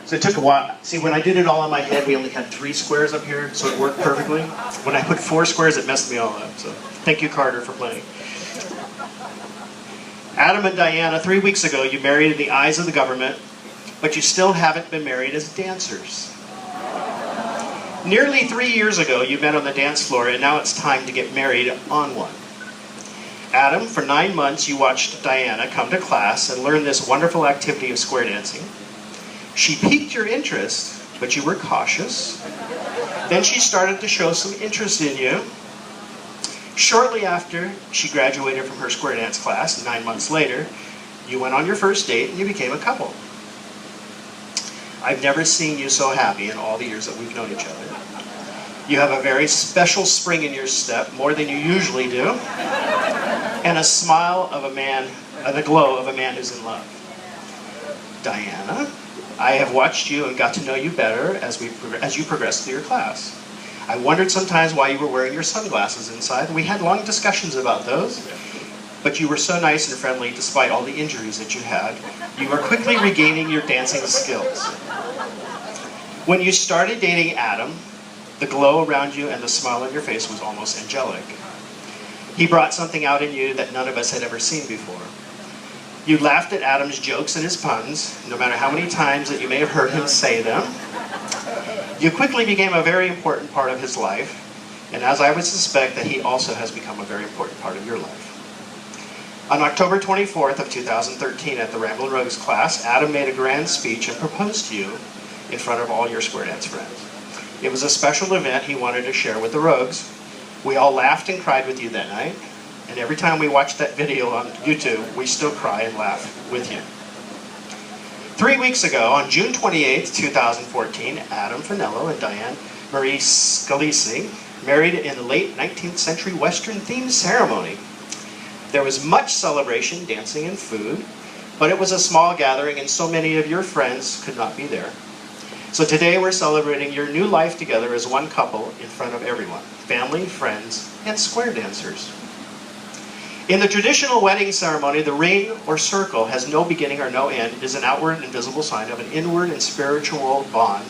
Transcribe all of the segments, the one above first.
So it took a while. See, when I did it all in my head, we only had 3 squares up here, so it worked perfectly. When I put 4 squares, it messed me all up. So thank you, Carter, for playing. Adam and Diana, 3 weeks ago, you married in the eyes of the government, but you still haven't been married as dancers. Nearly 3 years ago, you met on the dance floor, and now it's time to get married on one. Adam, for 9 months, you watched Diana come to class and learn this wonderful activity of square dancing. She piqued your interest, but you were cautious. Then she started to show some interest in you. Shortly after she graduated from her square dance class, 9 months later, you went on your first date and you became a couple. I've never seen you so happy in all the years that we've known each other. You have a very special spring in your step, more than you usually do, and a smile of a man, the glow of a man who's in love. Diana, I have watched you and got to know you better as you progressed through your class. I wondered sometimes why you were wearing your sunglasses inside. We had long discussions about those, but you were so nice and friendly despite all the injuries that you had. You were quickly regaining your dancing skills. When you started dating Adam, the glow around you and the smile on your face was almost angelic. He brought something out in you that none of us had ever seen before. You laughed at Adam's jokes and his puns, no matter how many times that you may have heard him say them. You quickly became a very important part of his life, and as I would suspect that he also has become a very important part of your life. On October 24th of 2013 at the Ramblin' Rogues class, Adam made a grand speech and proposed to you in front of all your square dance friends. It was a special event he wanted to share with the Rogues. We all laughed and cried with you that night, and every time we watch that video on YouTube, we still cry and laugh with you. 3 weeks ago, on June 28th, 2014, Adam Finello and Diane Marie Scalisi married in a late 19th century Western themed ceremony. There was much celebration, dancing, and food, but it was a small gathering and so many of your friends could not be there. So today we're celebrating your new life together as one couple in front of everyone, family, friends, and square dancers. In the traditional wedding ceremony, the ring or circle has no beginning or no end. It is an outward and visible sign of an inward and spiritual bond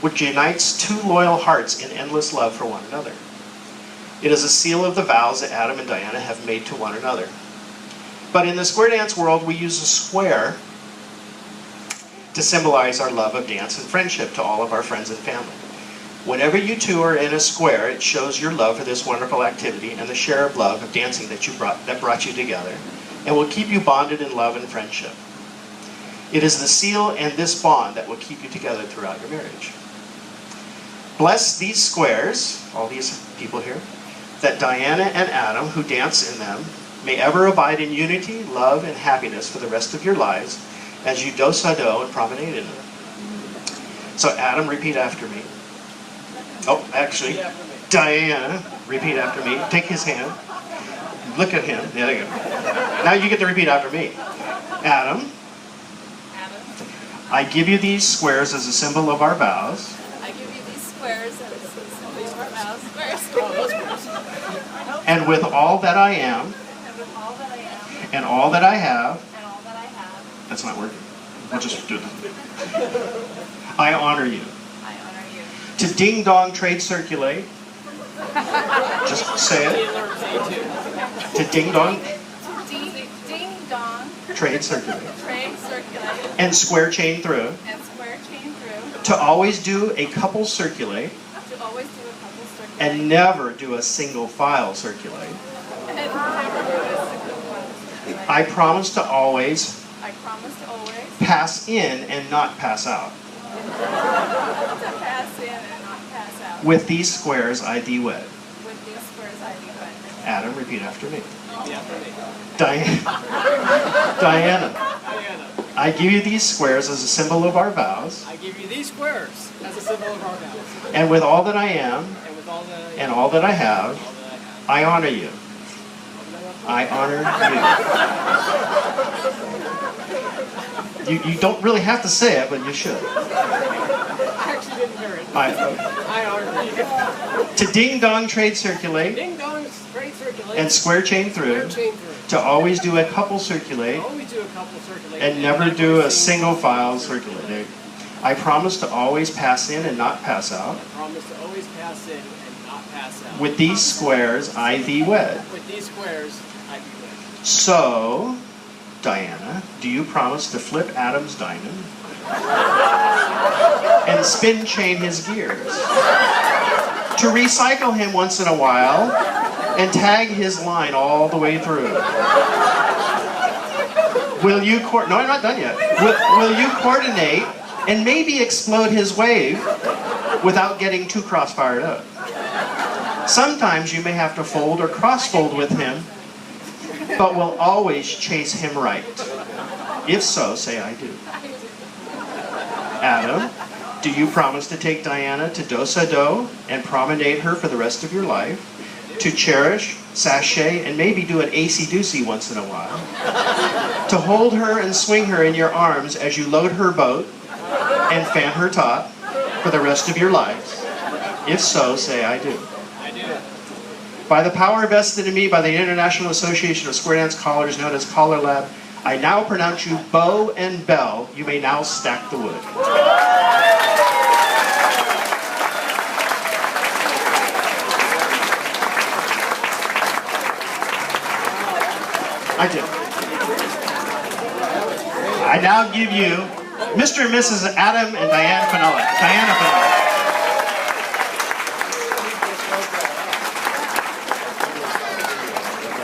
which unites 2 loyal hearts in endless love for one another. It is a seal of the vows that Adam and Diana have made to one another. But in the square dance world, we use a square to symbolize our love of dance and friendship to all of our friends and family. Whenever you two are in a square, it shows your love for this wonderful activity and the share of love of dancing that brought you together, and will keep you bonded in love and friendship. It is the seal and this bond that will keep you together throughout your marriage. Bless these squares, all these people here, that Diana and Adam, who dance in them, may ever abide in unity, love, and happiness for the rest of your lives as you do-sa-do and promenade in them. So Adam, repeat after me. Oh, actually, Diana, repeat after me. Take his hand. Look at him. There you go. Now you get to repeat after me. Adam, I give you these squares as a symbol of our vows. I give you these squares as a symbol of our vows. Squares. And with all that I am, And with all that I am, and all that I have, and all that I have, that's not working. We'll just do it. I honor you. I honor you. To ding dong trade circulate. Just say it. To ding dong Ding dong, trade circulate. trade circulate, And square chain through. and square chain through, To always do a couple circulate. to always do a couple circulate, And never do a single file circulate. and never do a single one circulate. I promise to always I promise to always pass in and not pass out. to pass in and not pass out. With these squares I thee wed. With these squares I be wed. Adam, repeat after me. After me. Diana, Diana, I give you these squares as a symbol of our vows, I give you these squares as a symbol of our vows. and with all that I am, And with all that I and all that I have, all that I have, I honor you. I honor you. You don't really have to say it, but you should. I actually didn't hear it. I honor you. To ding dong trade circulate, Ding dong, straight circulate. and square chain square through, chain through. to always do a couple circulate, Always do a couple circulate. and never do a single file circulate. I promise to always pass in and not pass out. I promise to always pass in and not pass out. With these squares I thee wed. With these squares, I be wed. So, Diana, do you promise to flip Adam's diamond and spin chain his gears? To recycle him once in a while and tag his line all the way through? Will you no, I'm not done yet. Will you coordinate and maybe explode his wave without getting too cross-fired up? Sometimes you may have to fold or cross-fold with him, but will always chase him right. If so, say I do. Adam, do you promise to take Diana to Do and promenade her for the rest of your life? To cherish, sashay, and maybe do an acey-deucey once in a while? To hold her and swing her in your arms as you load her boat and fan her top for the rest of your lives? If so, say I do. I do. By the power vested in me by the International Association of Square Dance Callers, known as Caller Lab, I now pronounce you bow and bell. You may now stack the wood. I do. I now give you Mr. and Mrs. Adam and Diana Fenella.